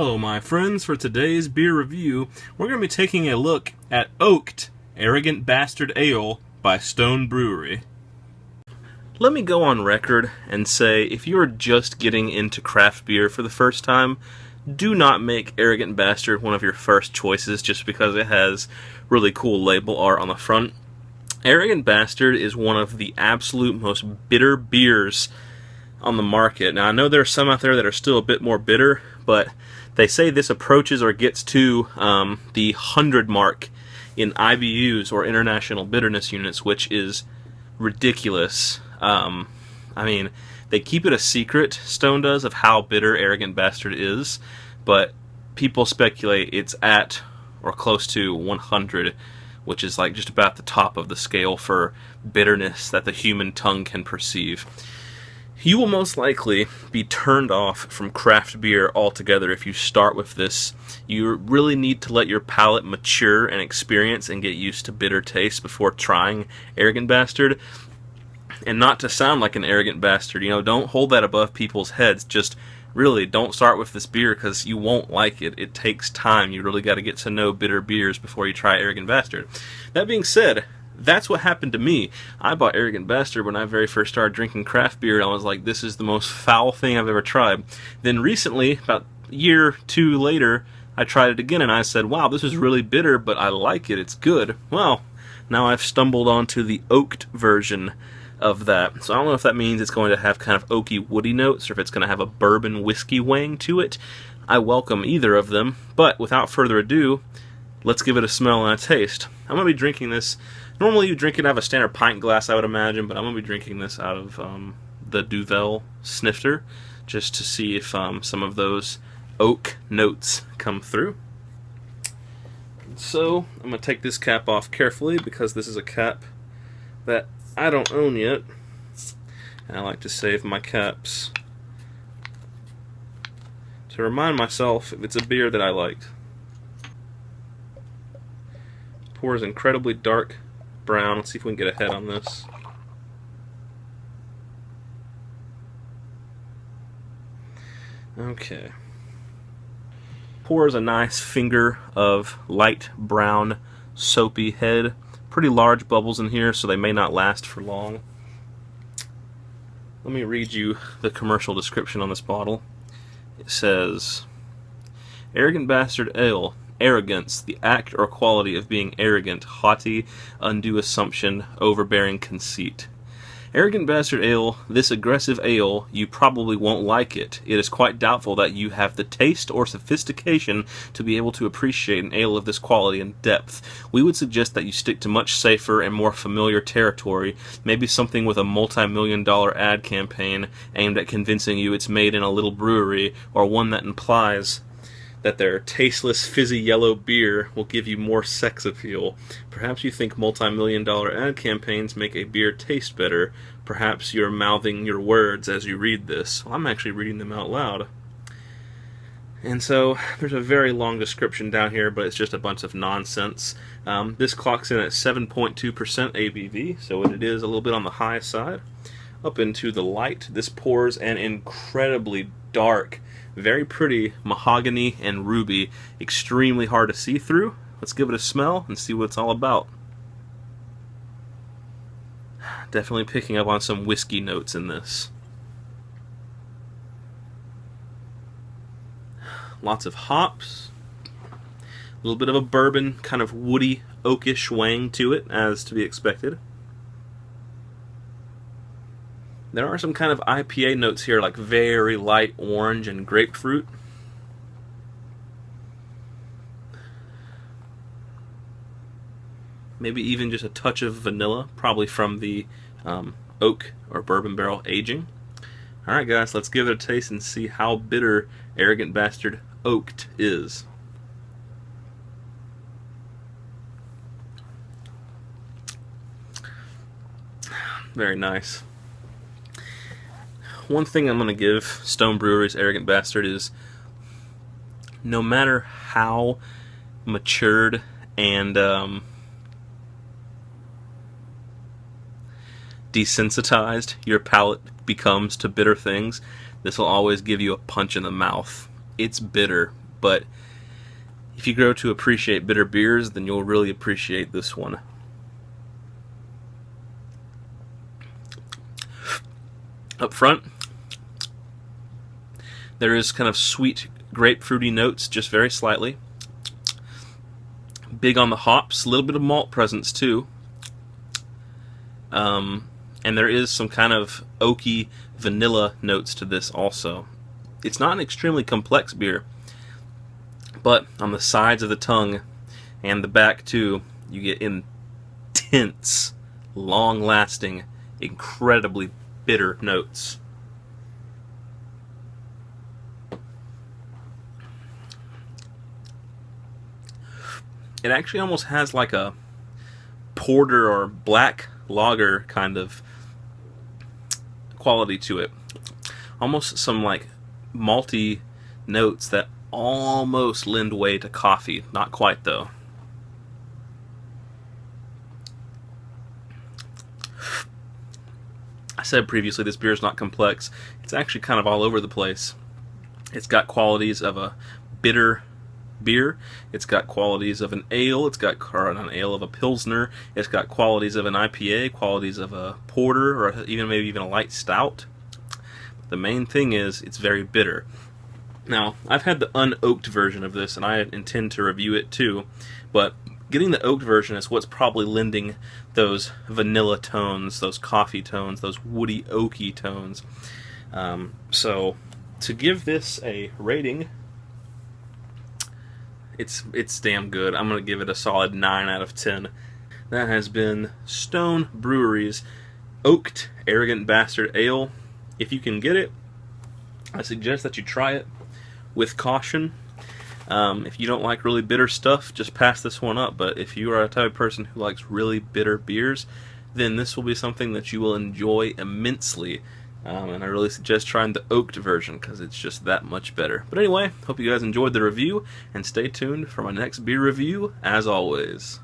Hello my friends, for today's beer review, we're going to be taking a look at Oaked Arrogant Bastard Ale by Stone Brewery. Let me go on record and say, if you are just getting into craft beer for the first time, do not make Arrogant Bastard one of your first choices just because it has really cool label art on the front. Arrogant Bastard is one of the absolute most bitter beers on the market. Now I know there are some out there that are still a bit more bitter, but they say this approaches or gets to the 100 mark in IBUs, or International Bitterness Units, which is ridiculous. I mean, they keep it a secret, Stone does, of how bitter Arrogant Bastard is, but people speculate it's at or close to 100, which is like just about the top of the scale for bitterness that the human tongue can perceive. You will most likely be turned off from craft beer altogether if you start with this. You really need to let your palate mature and experience and get used to bitter taste before trying Arrogant Bastard. And not to sound like an arrogant bastard, don't hold that above people's heads. Just really don't start with this beer because you won't like it. It takes time. You really got to get to know bitter beers before you try Arrogant Bastard. That being said, that's what happened to me. I bought Arrogant Bastard when I very first started drinking craft beer, and I was like, this is the most foul thing I've ever tried. Then recently, about a year or two later, I tried it again, and I said, wow, this is really bitter, but I like it, it's good. Well, now I've stumbled onto the oaked version of that. So I don't know if that means it's going to have kind of oaky, woody notes, or if it's going to have a bourbon whiskey wang to it. I welcome either of them, but without further ado, let's give it a smell and a taste. I'm going to be drinking this. Normally you drink it out of a standard pint glass, I would imagine, but I'm going to be drinking this out of the Duvel Snifter, just to see if some of those oak notes come through. So I'm going to take this cap off carefully because this is a cap that I don't own yet, and I like to save my caps to remind myself if it's a beer that I liked. Pours incredibly dark brown. Let's see if we can get a head on this. Okay. Pours a nice finger of light brown soapy head. Pretty large bubbles in here, so they may not last for long. Let me read you the commercial description on this bottle. It says, Arrogant Bastard Ale. Arrogance, the act or quality of being arrogant, haughty, undue assumption, overbearing conceit. Arrogant Bastard Ale, this aggressive ale, you probably won't like it. It is quite doubtful that you have the taste or sophistication to be able to appreciate an ale of this quality and depth. We would suggest that you stick to much safer and more familiar territory, maybe something with a multi-million-dollar ad campaign aimed at convincing you it's made in a little brewery, or one that implies that their tasteless, fizzy yellow beer will give you more sex appeal. Perhaps you think multi-million-dollar ad campaigns make a beer taste better. Perhaps you're mouthing your words as you read this. Well, I'm actually reading them out loud. And so, there's a very long description down here, but it's just a bunch of nonsense. This clocks in at 7.2% ABV, so it is a little bit on the high side. Up into the light, this pours an incredibly dark, very pretty mahogany and ruby, extremely hard to see through. Let's give it a smell and see what it's all about. Definitely picking up on some whiskey notes in this. Lots of hops. A little bit of a bourbon, kind of woody, oakish wang to it, as to be expected. There are some kind of IPA notes here, like very light orange and grapefruit. Maybe even just a touch of vanilla, probably from the oak or bourbon barrel aging. Alright guys, let's give it a taste and see how bitter Arrogant Bastard Oaked is. Very nice. One thing I'm going to give Stone Brewery's Arrogant Bastard is, no matter how matured and desensitized your palate becomes to bitter things, this will always give you a punch in the mouth. It's bitter, but if you grow to appreciate bitter beers, then you'll really appreciate this one. Up front, there is kind of sweet grapefruity notes, just very slightly. Big on the hops, a little bit of malt presence too. And there is some kind of oaky vanilla notes to this also. It's not an extremely complex beer, but on the sides of the tongue and the back too, you get intense, long-lasting, incredibly bitter notes. It actually almost has like a porter or black lager kind of quality to it. Almost some like malty notes that almost lend way to coffee. Not quite though. I said previously this beer is not complex. It's actually kind of all over the place. It's got qualities of a bitter beer. It's got qualities of an ale. It's got an ale of a pilsner. It's got qualities of an IPA, qualities of a porter, or maybe even a light stout. The main thing is it's very bitter. Now, I've had the unoaked version of this, and I intend to review it too, but getting the oaked version is what's probably lending those vanilla tones, those coffee tones, those woody oaky tones. So, to give this a rating, it's damn good. I'm going to give it a solid 9 out of 10. That has been Stone Brewery's Oaked Arrogant Bastard Ale. If you can get it, I suggest that you try it with caution. If you don't like really bitter stuff, just pass this one up. But if you are a type of person who likes really bitter beers, then this will be something that you will enjoy immensely. And I really suggest trying the oaked version because it's just that much better. But anyway, hope you guys enjoyed the review, and stay tuned for my next beer review as always.